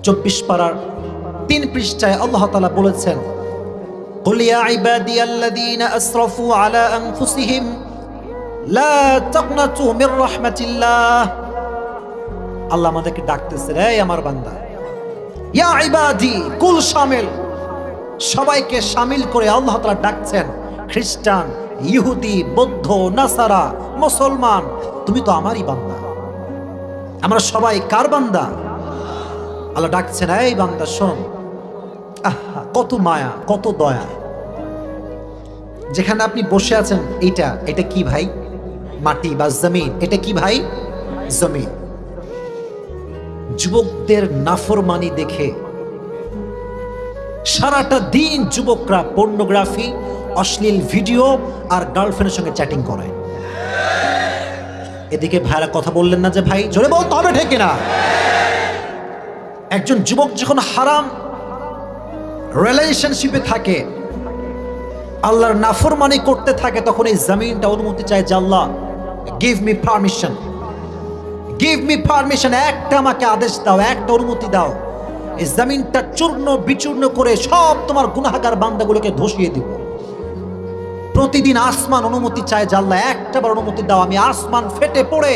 24 পারার 3 পৃষ্ঠায় আল্লাহ তাআলা বলেছেন, কুল ইয়া ইবাদিয়াল্লাযীনা আসরাফু আলা আনফুসিহিম লা তাকনাতু মির রাহমাতিল্লাহ। আল্লাহ আমাদেরকে ডাকতেছে, রে আমার বান্দা, ইয়া ইবাদি, কুল শামিল, সবাইকে শামিল করে আল্লাহ তাআলা ডাকছেন। খ্রিস্টান, ইহুদি, বৌদ্ধ, নাসারা, মুসলমান, তুমি তো আমারই বান্দা। আমরা সবাই কার বান্দা? আল্লাহ ডাকছেন, এই বান্দা শোন। আহা, কত মায়া, কত দয়া। যেখানে আপনি বসে আছেন, এটা কি ভাই? মাটি বা জমিন? এটা কি ভাই? জমিন। যুবকদের নাফরমানি দেখে সারাটা দিন যুবকরা পর্নোগ্রাফি, অশ্লীল ভিডিও আর গার্লফ্রেন্ডের সঙ্গে চ্যাটিং করে। এদিকে ভাইরা কথা বললেন না যে ভাই? জোরে বলতে হবে, ঠিক কিনা? একজন যুবক যখন হারাম রিলেশনশিপে থাকে, আল্লাহর নাফরমানি করতে থাকে, তখন এই জমিনটা অনুমতি চায় যে Allah give me permission, give me permission, একটা আমাকে আদেশ দাও, একটা অনুমতি দাও, এই জমিনটা চূর্ণ বিচূর্ণ করে সব তোমার গুনাহগার বান্দাগুলোকে ধসিয়ে দিব। প্রতিদিন আসমান অনুমতি চায় যে আল্লাহ একটাবার অনুমতি দাও, আমি আসমান ফেটে পড়ে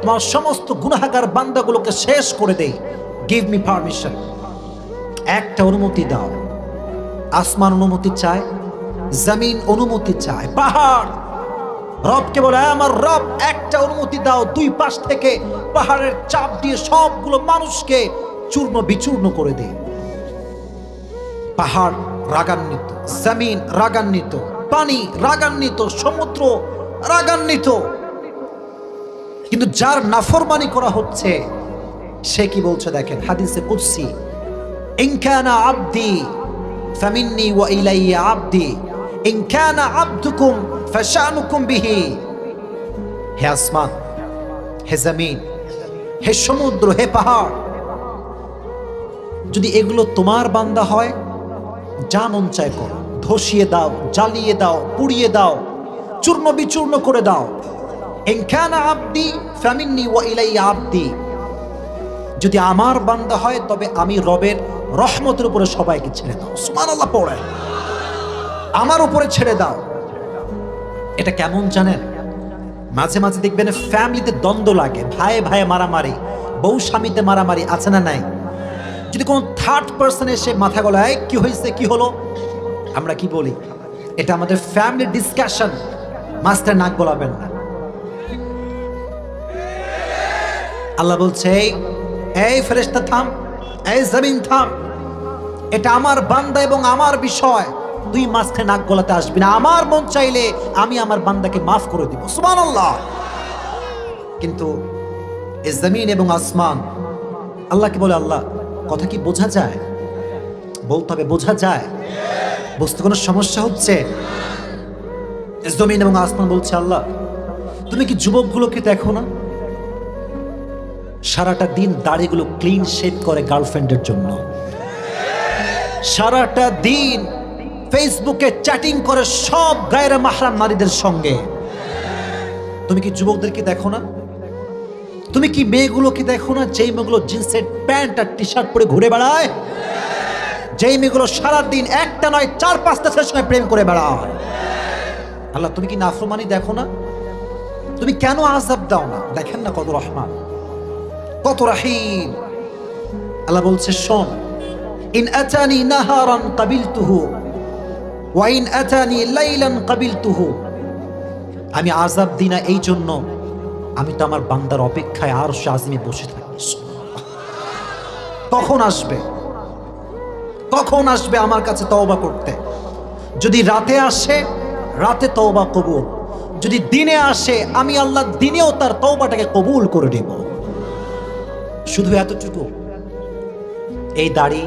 তোমার সমস্ত গুনাহগার বান্দাগুলোকে শেষ করে দেই। গিভ মি পারমিশন, একটা অনুমতি দাও। আসমান অনুমতি চায়, জমিন অনুমতি চায়, পাহাড় রবকে বলে, আমার রব একটা অনুমতি দাও, 2 পাশ থেকে পাহাড়ের চাপ দিয়ে সবগুলো মানুষকে চূর্ণ বিচূর্ণ করে দেয়। পাহাড় রাগান্বিত, জমিন রাগান্বিত, পানি রাগান্বিত, সমুদ্র রাগান্বিত। কিন্তু যার নাফরমানি করা হচ্ছে সে কি বলছে দেখেন, হাদিসে কুদসি, ইন কানা আবদি ফামিন্নি ওয়া ইলাইয়া আবদি, ইন কানা আবদুকুম ফাশানুকুম বিহি। হে আসমান, হে জমিন, হে সমুদ্র, হে পাহাড়, যদি এগুলো তোমার বান্দা হয়, যা মন চায় করো, ধসিয়ে দাও, জ্বালিয়ে দাও, পুড়িয়ে দাও, চূর্ণ বিচূর্ণ করে দাও। ইন কানা আবদি ফামিন্নি ওয়া ইলাইয়া আবদি, যদি আমার বান্দা হয় তবে আমি রবের রহমতের উপরে সবাইকে ছেড়ে দাও। সুবহানাল্লাহ পড়ে, আমার উপরে ছেড়ে দাও। এটা কেমন জানেন? মাঝে মাঝে দেখবেন ফ্যামিলিতে দ্বন্দ্ব লাগে, ভাইয়ে ভাইয়ে মারামারি, বউ স্বামীতে মারামারি, আছে না নাই? যদি কোনো থার্ড পার্সন এসে মাথা গলায়, কি হয়েছে, কি হলো, আমরা কি বলি? এটা আমাদের ফ্যামিলি ডিসকাশন, মাস্টার নাক গলাবেন না। আল্লাহ বলছে, এই ফেরেশতা থাম, এই জমিন থাম, এটা আমার বান্দা এবং আমার বিষয়, তুই মাঝখানে নাক গলাতে আসবি না। আমার মন চাইলে আমি আমার বান্দাকে মাফ করে দিব। সুবহানাল্লাহ। কিন্তু এই জমিন এবং আসমান আল্লাহকে বলে, আল্লাহ কথা কি বোঝা যায়? বলতে হবে, বোঝা যায়? বুঝতে কোনো সমস্যা হচ্ছে? জমিন এবং আসমান বলছে, আল্লাহ তুমি কি যুবকগুলোকে দেখো না? সারাটা দিন দাড়িগুলো ক্লিন শেভ করে গার্লফ্রেন্ডের জন্য, সারাটা দিন ফেসবুকে চ্যাটিং করে সব গায়রে মাহরাম নারীদের সঙ্গে। তুমি কি যুবকদেরকে দেখো না? তুমি কি মেয়েগুলোকে দেখো না, যেই মেয়েগুলো জিন্সের প্যান্ট আর টি শার্ট পরে ঘুরে বেড়ায়, যেই মেয়েগুলো সারাদিন একটা নয় 4-5টা ছেলের সঙ্গে প্রেম করে বেড়ায়? আল্লাহ তুমি কি নাফরমানি দেখো না? তুমি কেন আযাব দাও না? দেখেন না কত রহমান, কত রহিম। আল্লাহ বলছে, শোন, ইন আতানি নাহারান কাবিলতুহু ওয়া ইন আতানি লাইলান কাবিলতুহু। আমি আযাব দিই না এই জন্য, আমি তো আমার বান্দার অপেক্ষায় আরশে আজিমে বসে থাকি। কখন আসবে, কখন আসবে আমার কাছে তওবা করতে? যদি রাতে আসে, রাতে তওবা কবুল। যদি দিনে আসে, আমি আল্লাহ দিনেও তার তওবাটাকে কবুল করে নেব। শুধু এতটুকু, এই দাড়ি